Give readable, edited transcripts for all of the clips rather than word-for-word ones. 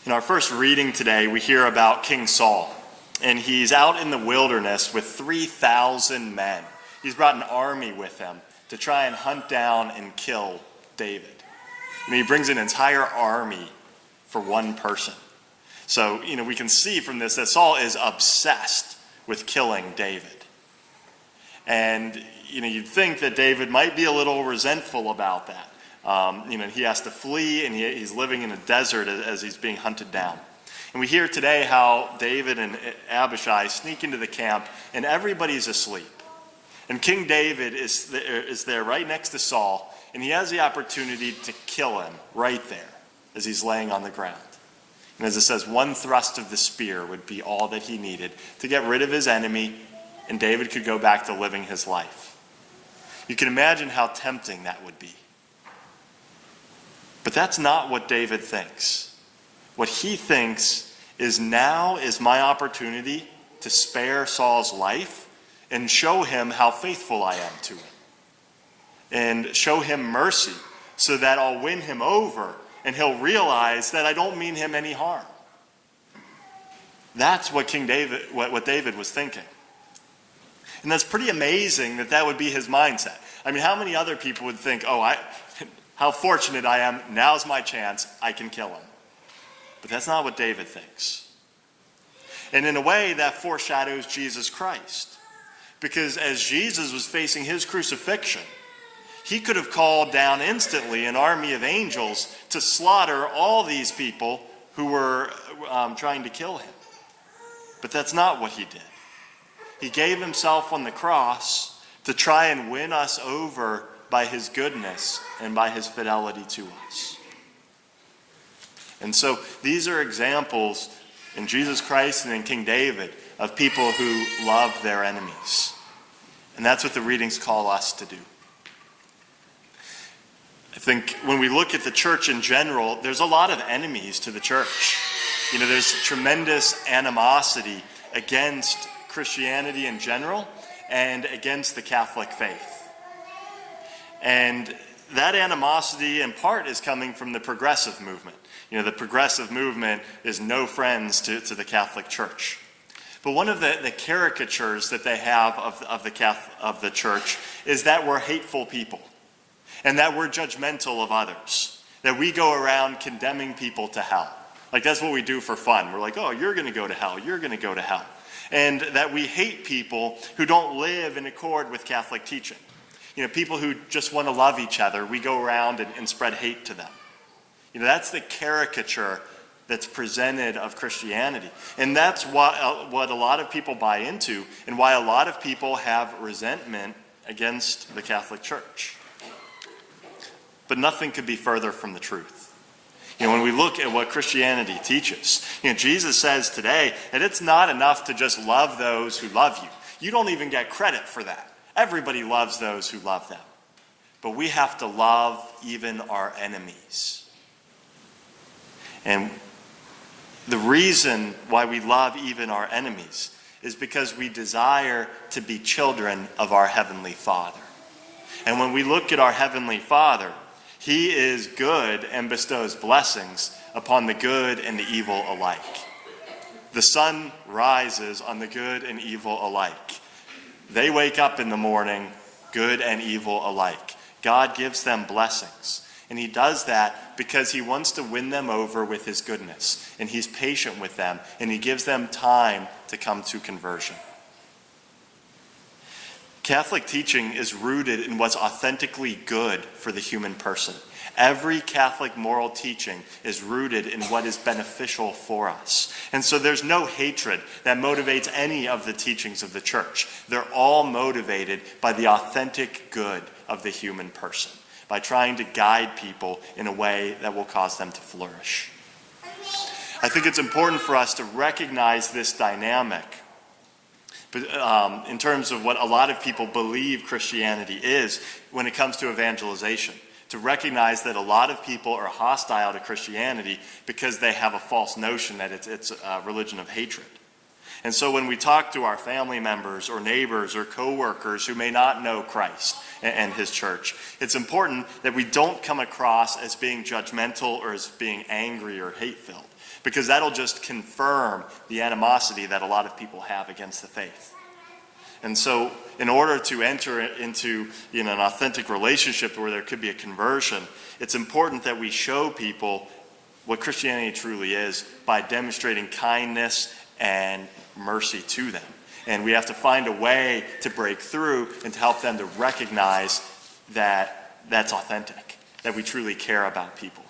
In our first reading today, we hear about King Saul, and he's out in the wilderness with 3,000 men. He's brought an army with him to try and hunt down and kill David. And he brings an entire army for one person. So, we can see from this that Saul is obsessed with killing David. And, you'd think that David might be a little resentful about that. He has to flee, and he's living in a desert as he's being hunted down. And we hear today how David and Abishai sneak into the camp, and everybody's asleep. And King David is there right next to Saul, and he has the opportunity to kill him right there as he's laying on the ground. And as it says, one thrust of the spear would be all that he needed to get rid of his enemy, and David could go back to living his life. You can imagine how tempting that would be. But that's not what David thinks. What he thinks is, now is my opportunity to spare Saul's life and show him how faithful I am to him. And show him mercy so that I'll win him over and he'll realize that I don't mean him any harm. That's what what David was thinking. And that's pretty amazing that would be his mindset. I mean, how many other people would think, how fortunate I am, now's my chance, I can kill him. But that's not what David thinks. And in a way, that foreshadows Jesus Christ. Because as Jesus was facing his crucifixion, he could have called down instantly an army of angels to slaughter all these people who were trying to kill him. But that's not what he did. He gave himself on the cross to try and win us over by his goodness and by his fidelity to us. And so these are examples in Jesus Christ and in King David of people who love their enemies. And that's what the readings call us to do. I think when we look at the church in general, there's a lot of enemies to the church. There's tremendous animosity against Christianity in general and against the Catholic faith. And that animosity, in part, is coming from the progressive movement. The progressive movement is no friends to the Catholic Church. But one of the caricatures that they have of the church is that we're hateful people, and that we're judgmental of others, that we go around condemning people to hell. Like, that's what we do for fun. We're like, oh, you're going to go to hell, you're going to go to hell. And that we hate people who don't live in accord with Catholic teaching. People who just want to love each other, we go around and spread hate to them. That's the caricature that's presented of Christianity. And that's what a lot of people buy into, and why a lot of people have resentment against the Catholic Church. But nothing could be further from the truth. When we look at what Christianity teaches, Jesus says today that it's not enough to just love those who love you. You don't even get credit for that. Everybody loves those who love them. But we have to love even our enemies. And the reason why we love even our enemies is because we desire to be children of our Heavenly Father. And when we look at our Heavenly Father, he is good and bestows blessings upon the good and the evil alike. The sun rises on the good and evil alike. They wake up in the morning, good and evil alike. God gives them blessings. And he does that because he wants to win them over with his goodness. And he's patient with them. And he gives them time to come to conversion. Catholic teaching is rooted in what's authentically good for the human person. Every Catholic moral teaching is rooted in what is beneficial for us. And so there's no hatred that motivates any of the teachings of the church. They're all motivated by the authentic good of the human person, by trying to guide people in a way that will cause them to flourish. I think it's important for us to recognize this dynamic. But in terms of what a lot of people believe Christianity is when it comes to evangelization, to recognize that a lot of people are hostile to Christianity because they have a false notion that it's a religion of hatred. And so when we talk to our family members or neighbors or coworkers who may not know Christ and his church, it's important that we don't come across as being judgmental or as being angry or hate-filled. because that'll just confirm the animosity that a lot of people have against the faith. And so in order to enter into an authentic relationship where there could be a conversion, it's important that we show people what Christianity truly is by demonstrating kindness and mercy to them. And we have to find a way to break through and to help them to recognize that that's authentic, that we truly care about people.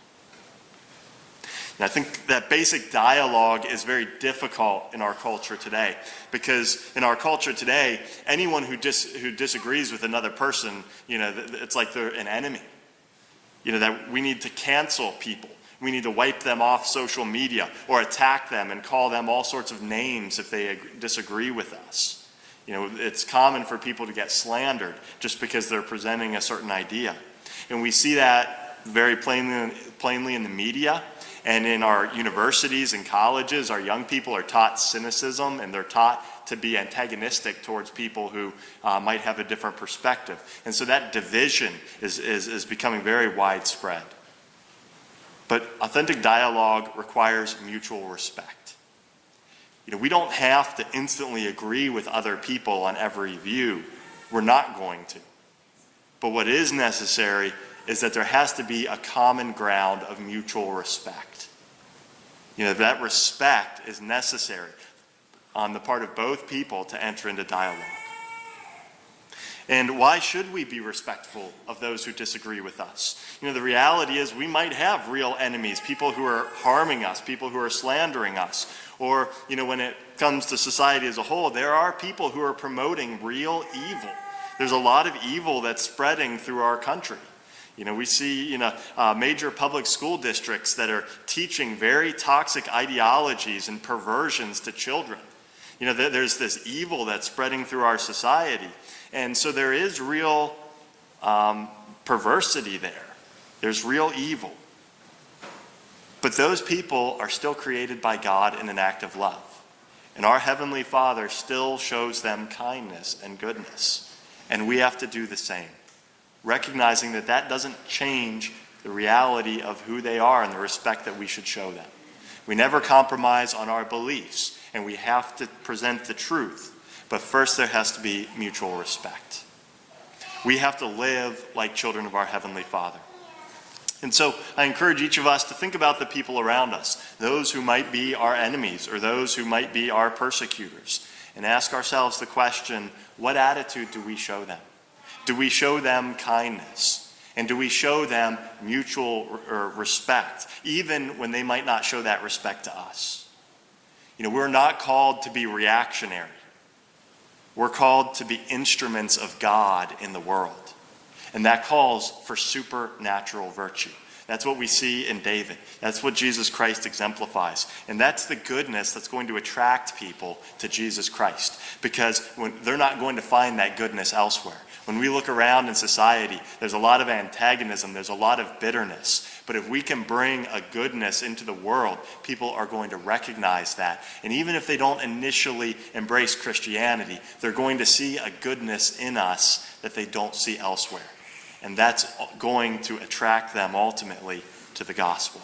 And I think that basic dialogue is very difficult in our culture today, because in our culture today, anyone who disagrees with another person, it's like they're an enemy. That we need to cancel people. We need to wipe them off social media or attack them and call them all sorts of names if they disagree with us. It's common for people to get slandered just because they're presenting a certain idea. And we see that very plainly in the media. And in our universities and colleges, our young people are taught cynicism, and they're taught to be antagonistic towards people who might have a different perspective. And so that division is becoming very widespread. But authentic dialogue requires mutual respect. We don't have to instantly agree with other people on every view. We're not going to. But what is necessary is that there has to be a common ground of mutual respect. That respect is necessary on the part of both people to enter into dialogue. And why should we be respectful of those who disagree with us? The reality is we might have real enemies, people who are harming us, people who are slandering us. Or, when it comes to society as a whole, there are people who are promoting real evil. There's a lot of evil that's spreading through our country. We see major public school districts that are teaching very toxic ideologies and perversions to children. There's this evil that's spreading through our society. And so there is real perversity there. There's real evil. But those people are still created by God in an act of love. And our Heavenly Father still shows them kindness and goodness. And we have to do the same, recognizing that that doesn't change the reality of who they are and the respect that we should show them. We never compromise on our beliefs, and we have to present the truth. But first there has to be mutual respect. We have to live like children of our Heavenly Father. And so I encourage each of us to think about the people around us, those who might be our enemies or those who might be our persecutors, and ask ourselves the question, what attitude do we show them? Do we show them kindness? And do we show them mutual respect, even when they might not show that respect to us? We're not called to be reactionary. We're called to be instruments of God in the world. And that calls for supernatural virtue. That's what we see in David. That's what Jesus Christ exemplifies. And that's the goodness that's going to attract people to Jesus Christ. Because they're not going to find that goodness elsewhere. When we look around in society, there's a lot of antagonism, there's a lot of bitterness. But if we can bring a goodness into the world, people are going to recognize that. And even if they don't initially embrace Christianity, they're going to see a goodness in us that they don't see elsewhere. And that's going to attract them ultimately to the gospel.